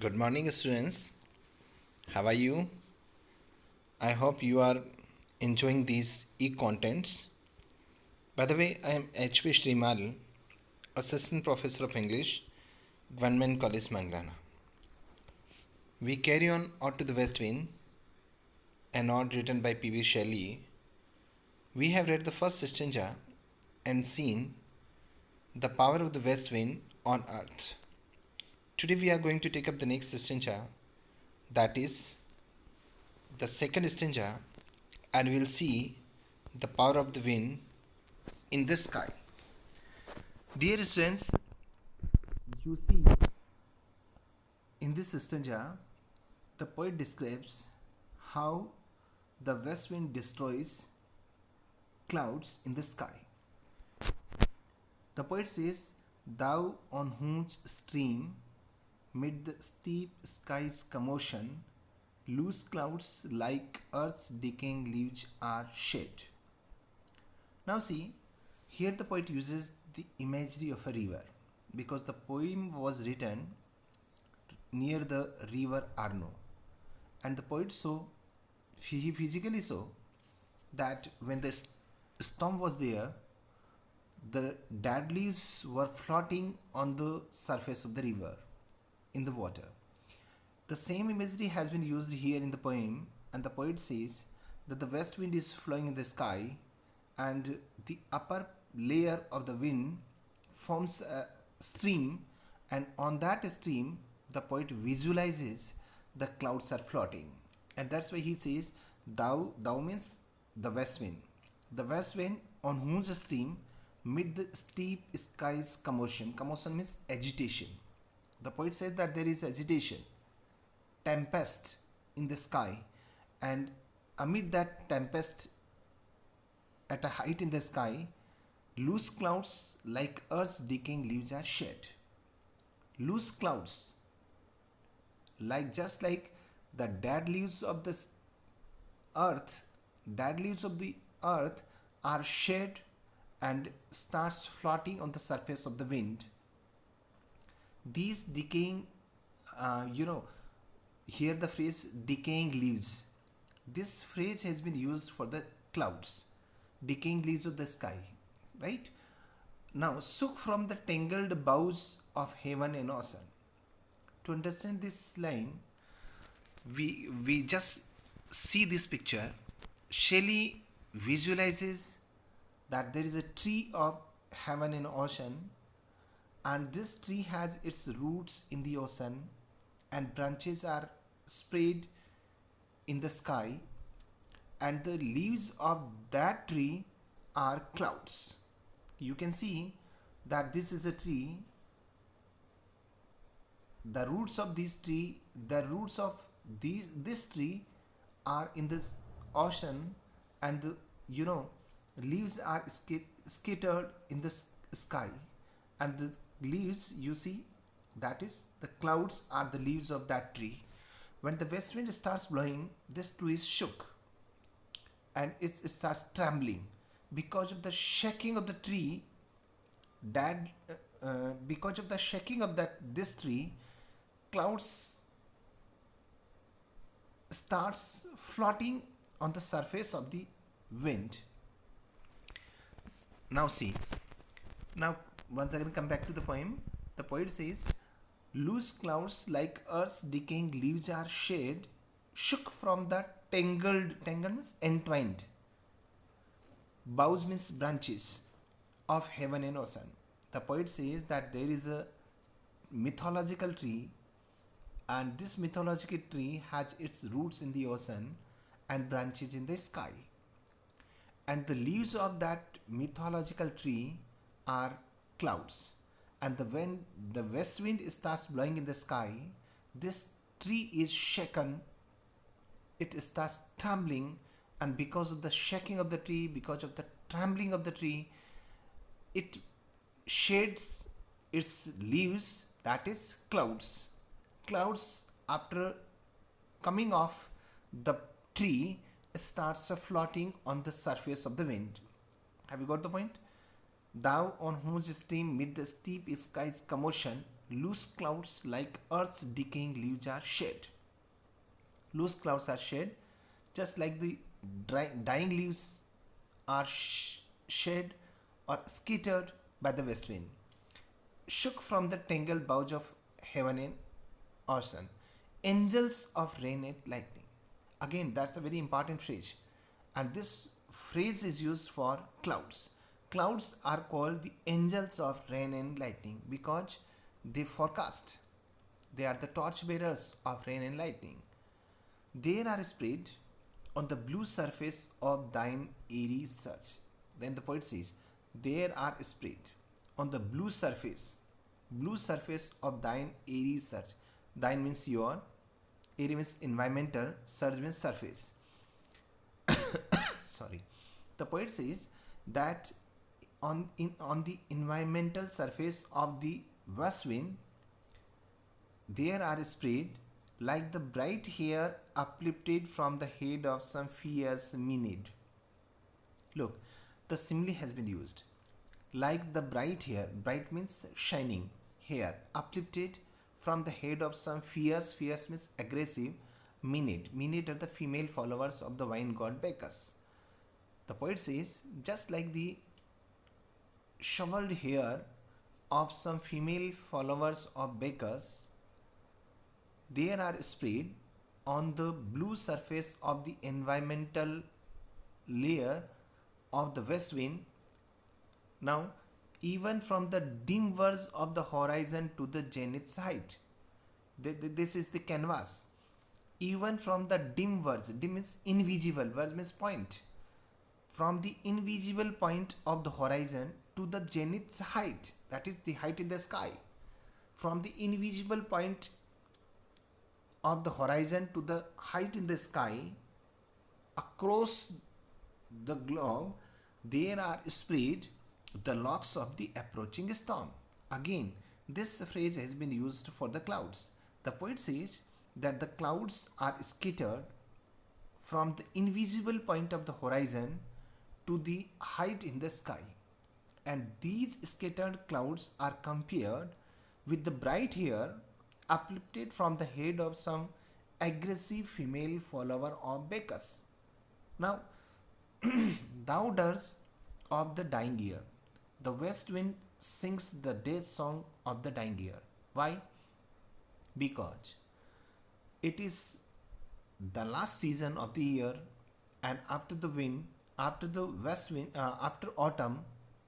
Good morning, students. How are you? I hope you are enjoying these e-contents. By the way, I am HP Shrimal, Assistant Professor of English, Government College, Mangrana. We carry on Ode to the West Wind, an ode written by P.B. Shelley. We have read the first stanza and seen the power of the West Wind on Earth. Today we are going to take up the next stanza, that is the second stanza, and we will see the power of the wind in the sky. Dear students, you see in this stanza, the poet describes how the west wind destroys clouds in the sky. The poet says, "Thou on whose stream, mid the steep sky's commotion, loose clouds like earth's decaying leaves are shed." Now see, here the poet uses the imagery of a river because the poem was written near the river Arno, and the poet he physically saw that when the storm was there, the dead leaves were floating on the surface of the river in the water. The same imagery has been used here in the poem, and the poet says that the west wind is flowing in the sky, and the upper layer of the wind forms a stream, and on that stream the poet visualizes the clouds are floating, and that's why he says, thou means the west wind, on whose stream, mid the steep sky's commotion means agitation. The poet says that there is agitation, tempest in the sky, and amid that tempest, at a height in the sky, loose clouds like earth's decaying leaves are shed. Loose clouds, just like the dead leaves of the earth, are shed and starts floating on the surface of the wind. These decaying, here the phrase decaying leaves. This phrase has been used for the clouds, decaying leaves of the sky, right? Now, shook from the tangled boughs of heaven and ocean. To understand this line, we just see this picture. Shelley visualizes that there is a tree of heaven and ocean, and this tree has its roots in the ocean, and branches are spread in the sky, and the leaves of that tree are clouds. You can see that this is a tree. The roots of this tree are in this ocean, and leaves are scattered in the sky, and the leaves, you see, that is the clouds are the leaves of that tree. When the west wind starts blowing, this tree is shook, and it starts trembling because of the shaking of the tree. Because of the shaking of this tree, clouds starts floating on the surface of the wind. Now see, now once again come back to the poem. The poet says, loose clouds like earth's decaying leaves are shed, shook from the tangled means entwined, boughs means branches, of heaven and ocean. The poet says that there is a mythological tree, and this mythological tree has its roots in the ocean and branches in the sky, and the leaves of that mythological tree are clouds, and when the west wind starts blowing in the sky, this tree is shaken, it starts trembling, and because of the shaking of the tree, because of the trembling of the tree, it shades its leaves, that is clouds. Clouds, after coming off the tree, starts floating on the surface of the wind. Have you got the point? Thou on whose stream mid the steep sky's commotion, loose clouds like earth's decaying leaves are shed. Loose clouds are shed just like the dying leaves are shed or scattered by the west wind, shook from the tangled boughs of heaven and ocean. Angels of rain and lightning. Again, that's a very important phrase. And this phrase is used for clouds. Clouds are called the angels of rain and lightning because they forecast. They are the torch bearers of rain and lightning. They are spread on the blue surface of thine airy surge. Then the poet says, there are spread on the blue surface of thine airy surge. Thine means your, airy means environmental, surge means surface. Sorry. The poet says that on the environmental surface of the west wind, there are spread like the bright hair uplifted from the head of some fierce Maenad. Look, the simile has been used. Like the bright hair, bright means shining, hair uplifted from the head of some fierce means aggressive, Maenad. Maenad are the female followers of the wine god Bacchus. The poet says, just like the shoveled hair of some female followers of Bacchus, there are spread on the blue surface of the environmental layer of the west wind. Now, even from the dim verge of the horizon to the zenith's height, this is the canvas. Even from the dim verge, dim means invisible, verge means point. From the invisible point of the horizon to the zenith's height, that is the height in the sky. From the invisible point of the horizon to the height in the sky, across the globe, there are spread the locks of the approaching storm. Again, this phrase has been used for the clouds. The poet says that the clouds are scattered from the invisible point of the horizon to the height in the sky. And these scattered clouds are compared with the bright hair uplifted from the head of some aggressive female follower of Bacchus. Now, thou dirge of the dying year. The west wind sings the death song of the dying year. Why? Because it is the last season of the year, and after the wind, after the west wind, after autumn,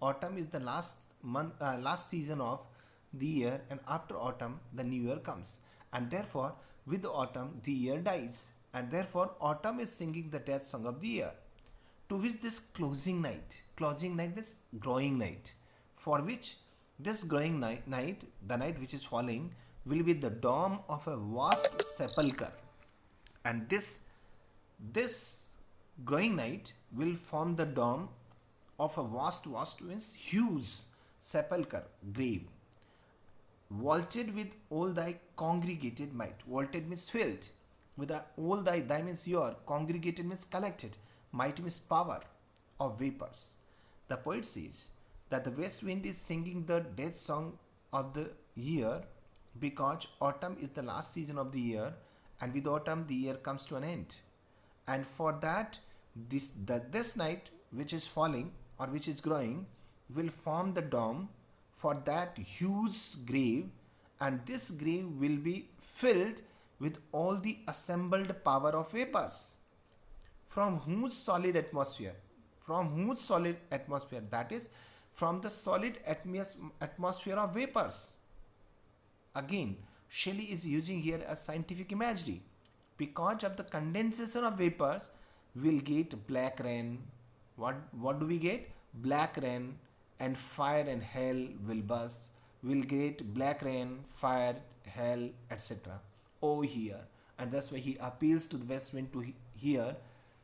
autumn is the last month, last season of the year, and after autumn the new year comes, and therefore with autumn the year dies, and therefore autumn is singing the death song of the year. To which this closing night means growing night, for which this growing night, the night which is falling, will be the dome of a vast sepulchre, and this growing night will form the dome of a vast means huge sepulchre, grave, vaulted with all thy congregated might. Vaulted means filled with all thy means your, congregated means collected, might means power of vapors. The poet says that the west wind is singing the death song of the year because autumn is the last season of the year, and with autumn the year comes to an end. And for that, this night which is falling or which is growing will form the dome for that huge grave, and this grave will be filled with all the assembled power of vapors from whose solid atmosphere, that is from the solid atmosphere of vapors. Again, Shelley is using here a scientific imagery. Because of the condensation of vapors, we'll get black rain. What do we get? Black rain, and fire and hell will burst. We'll get black rain, fire, hell, etc. over here. And that's why he appeals to the west wind to hear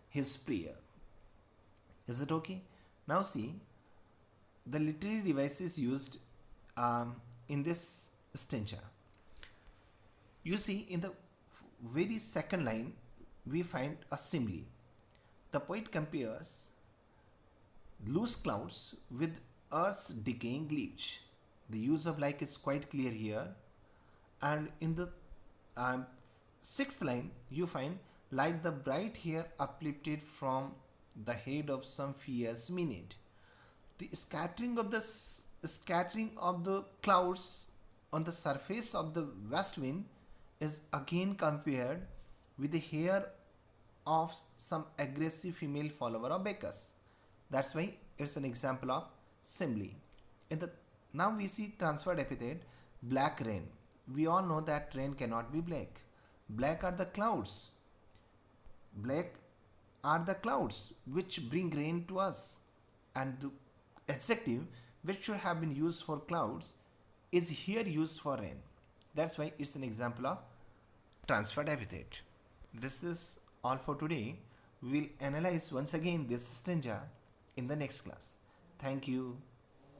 his prayer. Is it okay? Now see, the literary devices used in this stanza. You see, in the very second line, we find a simile. The poet compares loose clouds with earth's decaying leaves. The use of like is quite clear here. And in the um, sixth line you find, like the bright hair uplifted from the head of some fierce minute. The scattering of the clouds on the surface of the west wind is again compared with the hair of some aggressive female follower of Bacchus. That's why it's an example of simile. In the Now we see transferred epithet black rain. We all know that rain cannot be black. Black are the clouds. Black are the clouds which bring rain to us. And the adjective which should have been used for clouds is here used for rain. That's why it's an example of transferred epithet. This is all for today. We will analyze once again this stanza in the next class. Thank you.